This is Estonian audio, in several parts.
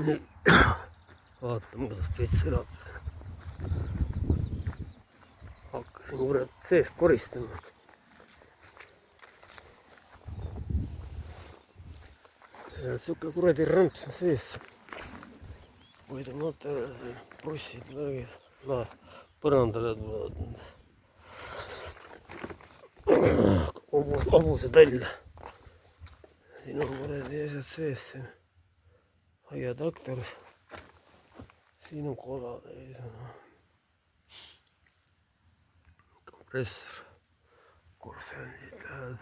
nii, vaatame, kuidas vets elatas. Hakkasin kurat seest koristama. Ja siuke kuradi ramps on sees. Puidumaterjal, brussid, märgid, põrandale tulevad hobused välja. Siin on kuradi asjad sees, siin aiatraktor, siin on kolad ees, kompressor, korfendid lähevad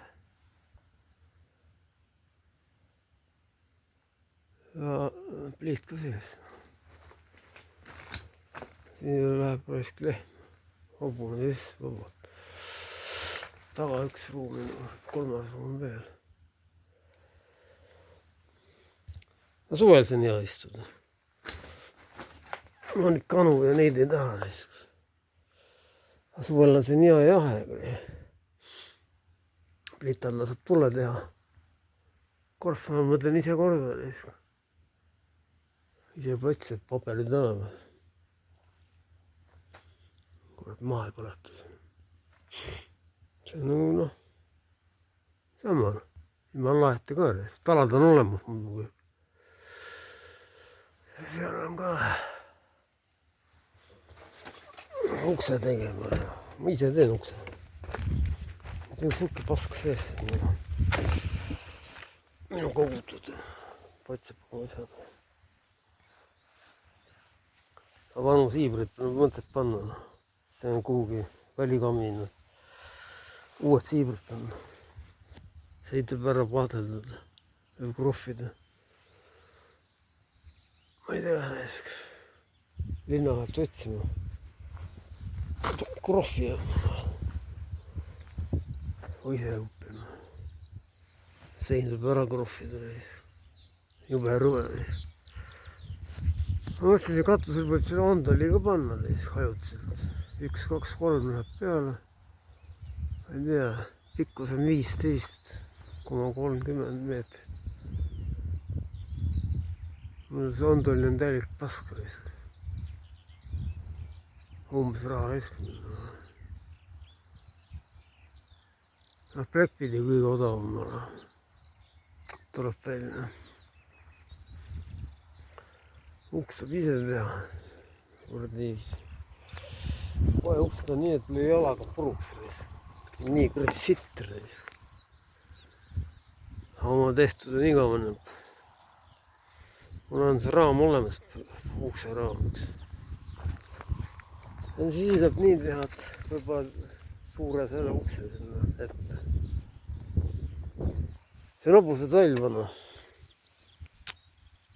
ja pliit ka sees. Siin läheb raisk lehm, hobune sees vabalt. Taga üks ruum, kolmas ruum veel. No suvel see on hea istuda. Ma nüüd kanu ja neid ei taha. Suvel on see hea jahe. Pliit alla saab tulle teha. Korfa ma mõtlen ise korda. Ise plotsid paberid olemas. Kurat mahe põletas. See on nagu noh, sama noh. Ilma lahete ka. Talad on olemas mul. Ja seal on ka ukse tegema. Ma ise teen ukse. See on suhke pask sees. Minu kogutud potsepaga asjad. Vanu siibrid pole mõtet panna. See on kuhugi välikamin. Uued siibrid panna. See tuleb ära paadeldada või krohvida. Ma ei tea, näisk. Linna vahelt otsima. Krohvi ja või ise õppima. Sein tuleb ära krohvida. Jube ruve. Ma mõtlesin, et katusel võib seda ondali ka panna hajutiselt. 1, 2, 3 läheb peale. Ma ei tea, pikkus on 15,30 meetrit. Mul see ondali on täielik paska. Umbes raha raiskamine. Noh, plekpidi kõige odavam. Tuleb välja. Uks saab ise teha. Kuradi. Vaja uksta nii, et löö jalaga puruks. Nii kuradi sitter. Oma tehtud on igavene. Mul on see raam olemas. Ukse raam üks. Ja siis saab nii teha, et võib-olla suure selle ukse sinna ette. See on hobuse talv, noh.